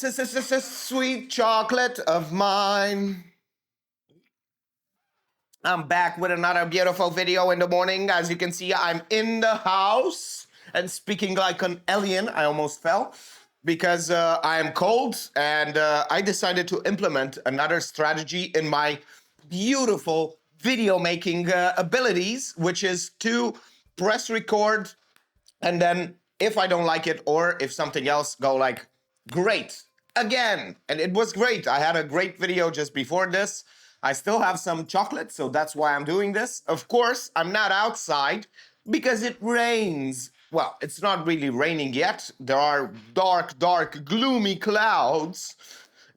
Sweet chocolate of mine. I'm back with another beautiful video in the morning. As you can see, I'm in the house and speaking like an alien. I almost fell because I am cold, and I decided to implement another strategy in my beautiful video making abilities, which is to press record, and then if I don't like it or if something else, go like, great, again. And it was great. I had a great video just before this. I still have some chocolate, so that's why I'm doing this. Of course, I'm not outside because it rains. Well, it's not really raining yet. There are dark, gloomy clouds,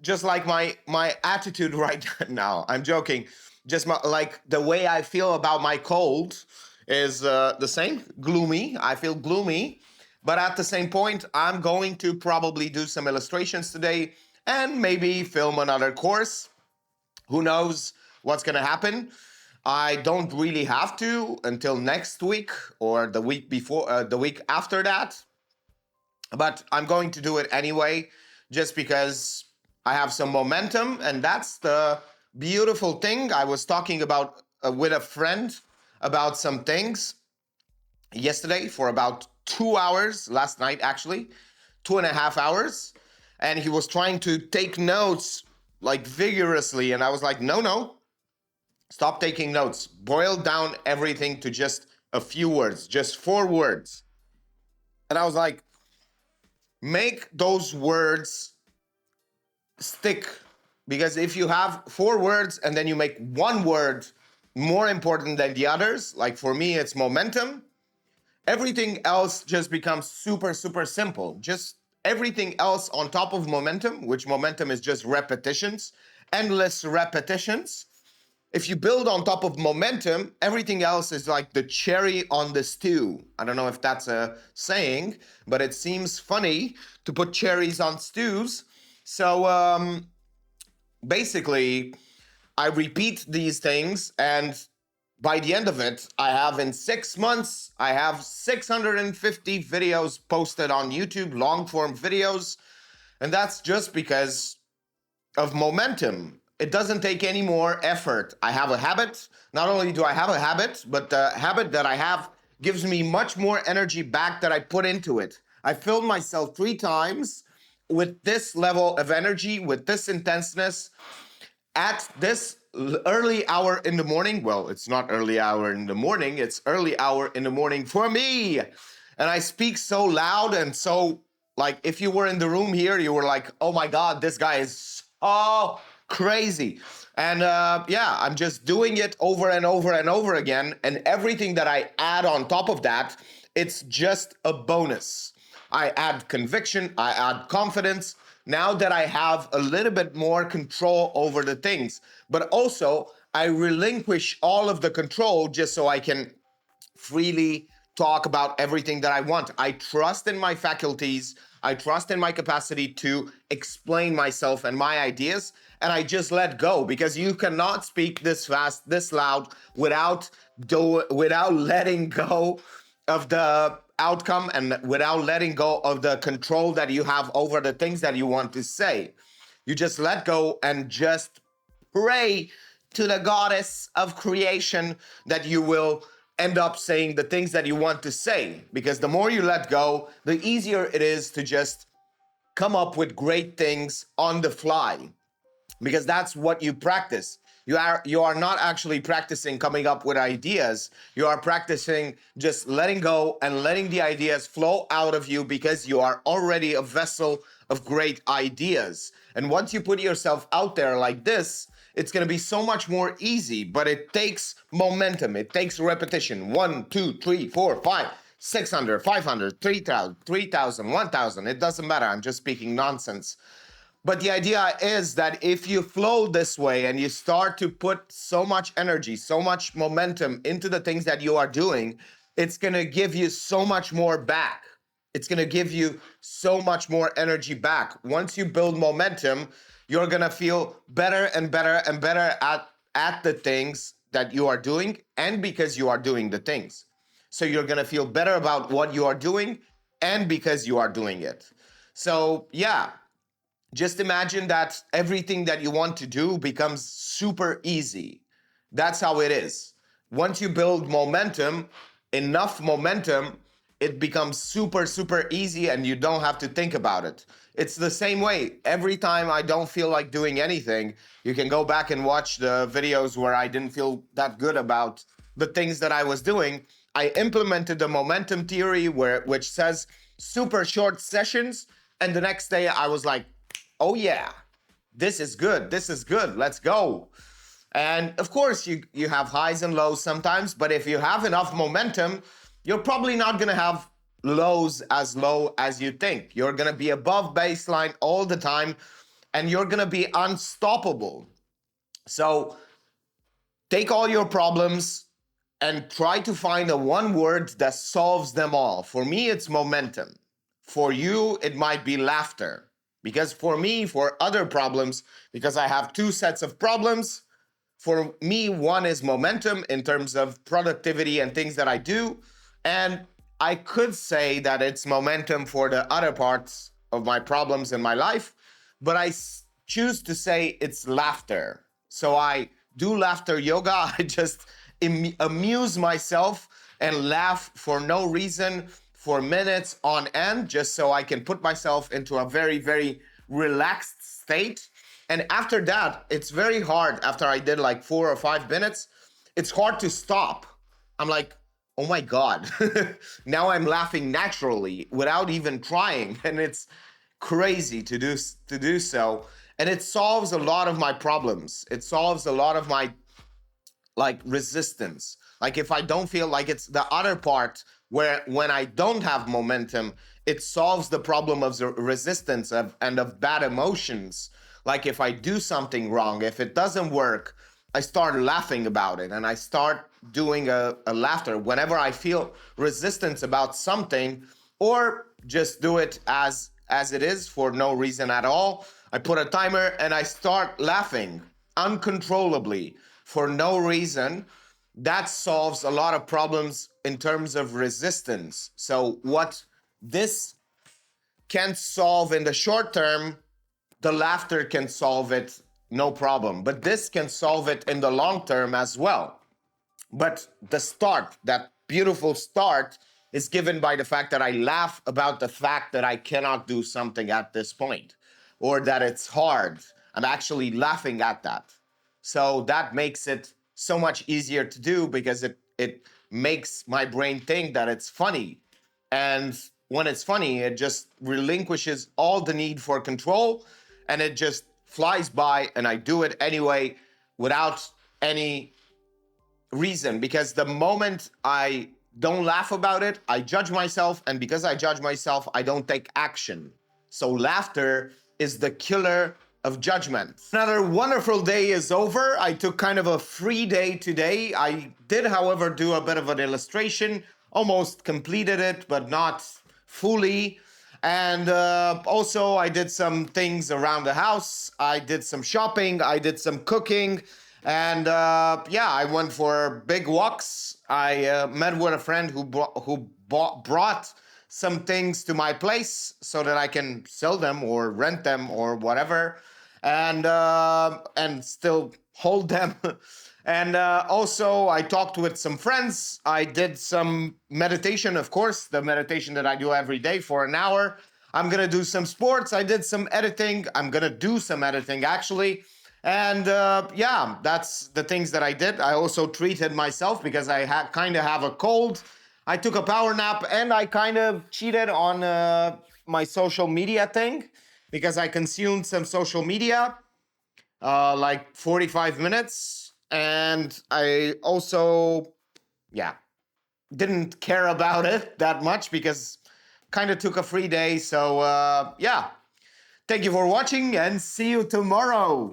just like my attitude right now. I'm joking. Just like the way I feel about my cold is the same, gloomy. I feel gloomy, but at the same point, I'm going to probably do some illustrations today and maybe film another course. Who knows what's going to happen? I don't really have to until next week or the week before, the week after that. But I'm going to do it anyway, just because I have some momentum. And that's the beautiful thing. I was talking about with a friend about some things yesterday for about 2 hours, last night actually, 2.5 hours. And he was trying to take notes like vigorously. And I was like, no, stop taking notes. Boil down everything to just a few words, just 4 words. And I was like, make those words stick. Because if you have 4 words and then you make 1 word more important than the others, like for me, it's momentum, everything else just becomes super simple. Just everything else on top of momentum, which momentum is just repetitions, endless repetitions. If you build on top of momentum, everything else is like the cherry on the stew. I don't know if that's a saying, but it seems funny to put cherries on stews. So basically, I repeat these things, and by the end of it, I have in 6 months, I have 650 videos posted on YouTube, long form videos. And that's just because of momentum. It doesn't take any more effort. I have a habit. Not only do I have a habit, but the habit that I have gives me much more energy back that I put into it. I filmed myself 3 times with this level of energy, with this intenseness, at this early hour in the morning. Well, it's not early hour in the morning, it's early hour in the morning for me. And I speak so loud and so, like, if you were in the room here, you were like, oh my God, this guy is so crazy. And yeah, I'm just doing it over and over again. And everything that I add on top of that, it's just a bonus. I add conviction, I add confidence, now that I have a little bit more control over the things. But also, I relinquish all of the control just so I can freely talk about everything that I want. I trust in my faculties. I trust in my capacity to explain myself and my ideas, and I just let go, because you cannot speak this fast, this loud without letting go of the outcome and without letting go of the control that you have over the things that you want to say. You just let go and just pray to the goddess of creation that you will end up saying the things that you want to say. Because the more you let go, the easier it is to just come up with great things on the fly. Because that's what you practice. You are not actually practicing coming up with ideas. You are practicing just letting go and letting the ideas flow out of you, because you are already a vessel of great ideas. And once you put yourself out there like this, it's going to be so much more easy. But it takes momentum. It takes repetition. 1, 2, 3, 4, 5, 600, 500, 3,000, 3,000, 1,000. It doesn't matter. I'm just speaking nonsense. But the idea is that if you flow this way and you start to put so much energy, so much momentum into the things that you are doing, it's going to give you so much more back. It's going to give you so much more energy back. Once you build momentum, you're going to feel better and better and better at the things that you are doing, and because you are doing the things. So you're going to feel better about what you are doing, and because you are doing it. So yeah. just imagine that everything that you want to do becomes super easy. That's how it is. Once you build momentum, enough momentum, it becomes super, super easy and you don't have to think about it. It's the same way. Every time I don't feel like doing anything, you can go back and watch the videos where I didn't feel that good about the things that I was doing. I implemented the momentum theory which says super short sessions, and the next day I was like, oh yeah, this is good. This is good. Let's go. And of course, you have highs and lows sometimes, but if you have enough momentum, you're probably not going to have lows as low as you think. You're going to be above baseline all the time, and you're going to be unstoppable. So take all your problems and try to find a one word that solves them all. For me, it's momentum. For you, it might be laughter. Because for me, for other problems, because I have two sets of problems, for me, one is momentum in terms of productivity and things that I do. And I could say that it's momentum for the other parts of my problems in my life, but I choose to say it's laughter. So I do laughter yoga. I just amuse myself and laugh for no reason for minutes on end, just so I can put myself into a very, very relaxed state. And after that, it's very hard. After I did like 4 or 5 minutes, it's hard to stop. I'm like, oh my God, now I'm laughing naturally without even trying. And it's crazy to do so. And it solves a lot of my problems. It solves a lot of my like resistance. Like if I don't feel like, it's the other part where when I don't have momentum, it solves the problem of the resistance and of bad emotions. Like if I do something wrong, if it doesn't work, I start laughing about it and I start doing a laughter whenever I feel resistance about something, or just do it as it is for no reason at all. I put a timer and I start laughing uncontrollably for no reason. That solves a lot of problems in terms of resistance. So what this can solve in the short term, the laughter can solve it, no problem. But this can solve it in the long term as well. But the start, that beautiful start, is given by the fact that I laugh about the fact that I cannot do something at this point, or that it's hard. I'm actually laughing at that. So that makes it so much easier to do, because it makes my brain think that it's funny. And when it's funny, it just relinquishes all the need for control, and it just flies by, and I do it anyway without any reason. Because the moment I don't laugh about it, I judge myself, and because I judge myself, I don't take action. So laughter is the killer of judgment. Another wonderful day is over. I took kind of a free day today. I did, however, do a bit of an illustration, almost completed it, but not fully. And also I did some things around the house. I did some shopping, I did some cooking, and yeah, I went for big walks. I met with a friend who brought some things to my place so that I can sell them or rent them or whatever, and still hold them. And also I talked with some friends. I did some meditation, of course, the meditation that I do every day for an hour. I'm gonna do some sports. I did some editing. I'm gonna do some editing actually. And yeah, that's the things that I did. I also treated myself because I kind of have a cold. I took a power nap, and I kind of cheated on my social media thing, because I consumed some social media, like 45 minutes. And I also, yeah, didn't care about it that much, because kind of took a free day. So yeah, thank you for watching, and see you tomorrow.